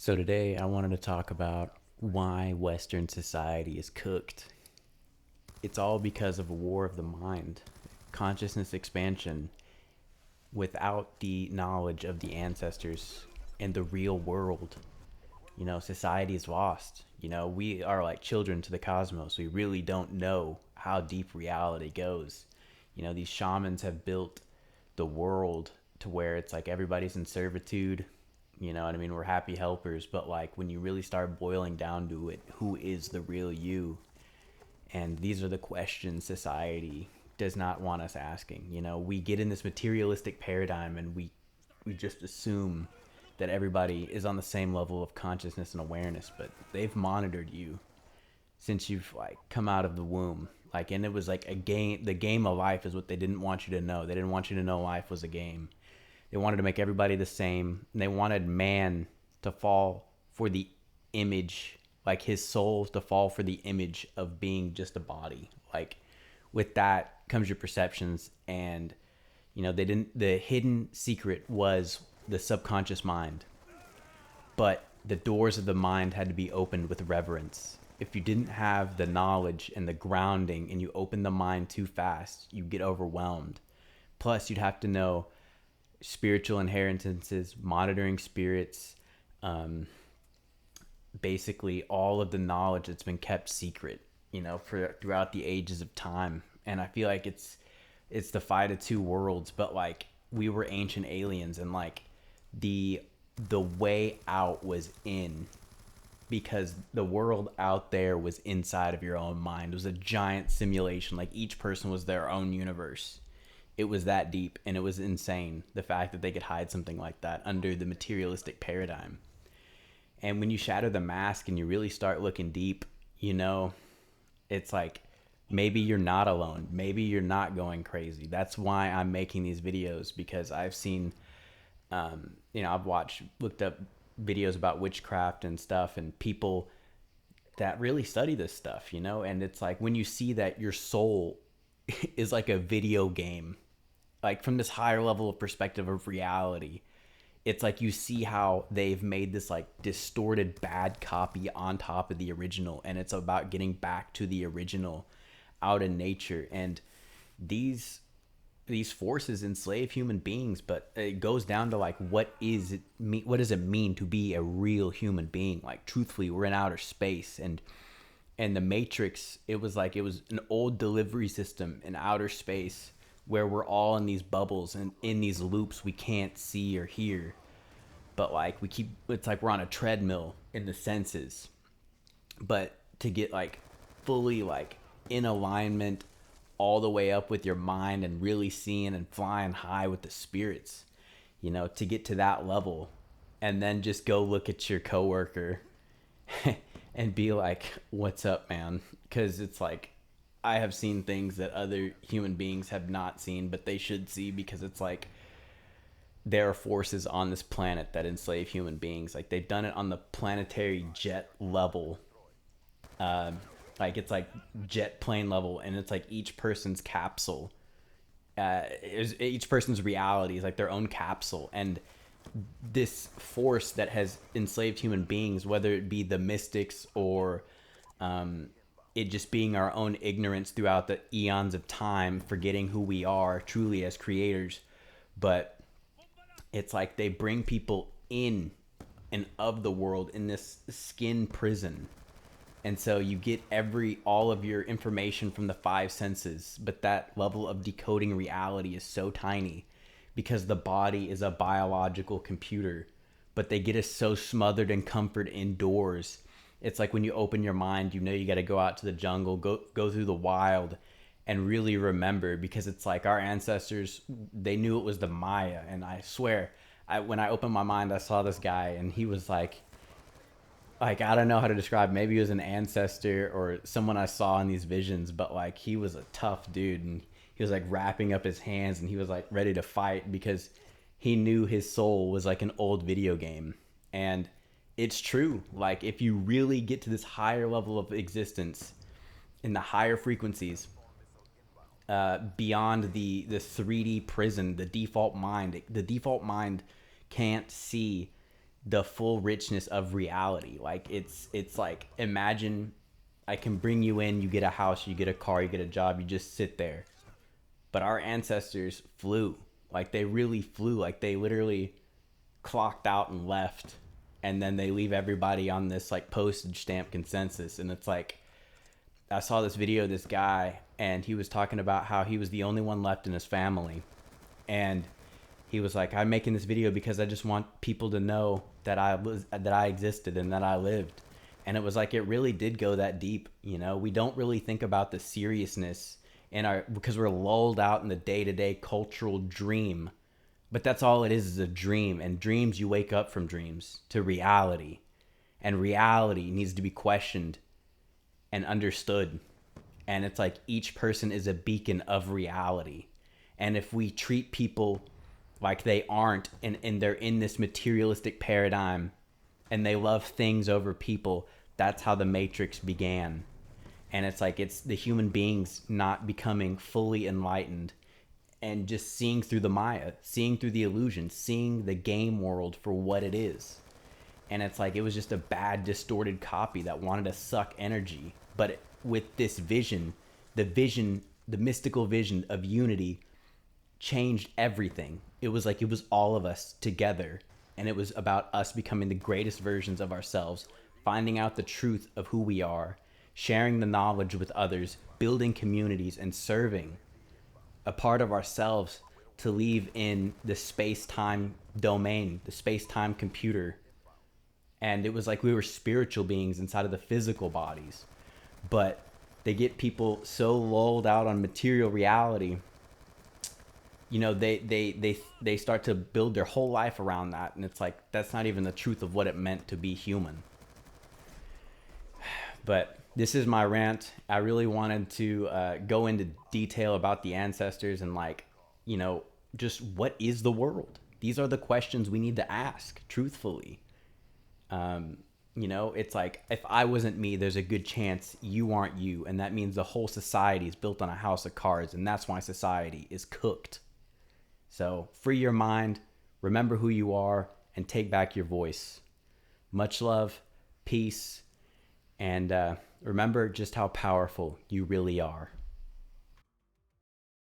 So today I wanted to talk about why Western society is cooked. It's all because of a war of the mind, consciousness expansion without the knowledge of the ancestors and the real world. Society is lost. We are like children to the cosmos. We really don't know how deep reality goes. These shamans have built the world to where it's like everybody's in servitude. You know what I mean? We're happy helpers, but like when you really start boiling down to it, who is the real you? And these are the questions society does not want us asking. We get in this materialistic paradigm and we just assume that everybody is on the same level of consciousness and awareness, but they've monitored you since you've like come out of the womb. Like, and it was like a game. The game of life is what they didn't want you to know. They didn't want you to know life was a game. They wanted to make everybody the same. And they wanted man to fall for the image, like his soul to fall for the image of being just a body. Like with that comes your perceptions. And they didn't. The hidden secret was the subconscious mind, but the doors of the mind had to be opened with reverence. If you didn't have the knowledge and the grounding and you open the mind too fast, you get overwhelmed. Plus, you'd have to know spiritual inheritances, monitoring spirits, um, basically all of the knowledge that's been kept secret, for throughout the ages of time. And I feel like it's the fight of two worlds, but like we were ancient aliens, and like the the way out was in, because the world out there was inside of your own mind. It was a giant simulation. Like each person was their own universe. It was that deep, and it was insane the fact that they could hide something like that under the materialistic paradigm. And when you shatter the mask and you really start looking deep, it's like maybe you're not alone. Maybe you're not going crazy. That's why I'm making these videos, because I've seen, I've looked up videos about witchcraft and stuff, and people that really study this stuff, and it's like when you see that your soul is like a video game, like from this higher level of perspective of reality, it's like you see how they've made this like distorted bad copy on top of the original, and it's about getting back to the original out in nature. And these these forces enslave human beings, but it goes down to like what does it mean to be a real human being? Like truthfully, we're in outer space, and the Matrix, it was an old delivery system in outer space where we're all in these bubbles and in these loops we can't see or hear. But like it's like we're on a treadmill in the senses. But to get like fully like in alignment all the way up with your mind and really seeing and flying high with the spirits, to get to that level, and then just go look at your coworker and be like, "What's up, man?" Because it's like I have seen things that other human beings have not seen, but they should see, because it's like there are forces on this planet that enslave human beings. Like they've done it on the planetary jet level. Um, like it's like jet plane level, and it's like each person's capsule, each person's reality is like their own capsule. And this force that has enslaved human beings, whether it be the mystics or it just being our own ignorance throughout the eons of time, forgetting who we are truly as creators. But it's like they bring people in and of the world in this skin prison. And so you get all of your information from the five senses, but that level of decoding reality is so tiny, because the body is a biological computer. But they get us so smothered in comfort indoors. It's like when you open your mind, you got to go out to the jungle, go through the wild, and really remember, because it's like our ancestors, they knew it was the Maya. And I swear, when I opened my mind, I saw this guy, and he was like I don't know how to describe. Maybe he was an ancestor or someone I saw in these visions, but like he was a tough dude, and he was like wrapping up his hands, and he was like ready to fight, because he knew his soul was like an old video game. And it's true. Like if you really get to this higher level of existence in the higher frequencies, beyond the 3D prison, the default mind can't see the full richness of reality. Like it's like, imagine I can bring you in, you get a house, you get a car, you get a job, you just sit there. But our ancestors flew. Like they really flew. Like they literally clocked out and left, and then they leave everybody on this like postage stamp consensus. And it's like, I saw this video of this guy, and he was talking about how he was the only one left in his family. And he was like, I'm making this video because I just want people to know that I existed and that I lived. And it was like, it really did go that deep. You know, we don't really think about the seriousness in our, because we're lulled out in the day-to-day cultural dream. But that's all it is a dream. And dreams, you wake up from dreams to reality. And reality needs to be questioned and understood. And it's like each person is a beacon of reality. And if we treat people like they aren't, and they're in this materialistic paradigm and they love things over people, that's how the Matrix began. And it's like, it's the human beings not becoming fully enlightened and just seeing through the Maya, seeing through the illusion, seeing the game world for what it is. And it's like, it was just a bad, distorted copy that wanted to suck energy. But with this vision, the mystical vision of unity changed everything. It was like, it was all of us together. And it was about us becoming the greatest versions of ourselves, finding out the truth of who we are, sharing the knowledge with others, building communities, and serving a part of ourselves to leave in the space-time domain, the space-time computer. And it was like we were spiritual beings inside of the physical bodies. But they get people so lulled out on material reality, you know, they start to build their whole life around that. And it's like, that's not even the truth of what it meant to be human. But this is my rant. I really wanted to go into detail about the ancestors and, like, you know, just what is the world? These are the questions we need to ask truthfully. You know, it's like, if I wasn't me, there's a good chance you aren't you. And that means the whole society is built on a house of cards. And that's why society is cooked. So free your mind, remember who you are, and take back your voice. Much love, peace, and remember just how powerful you really are.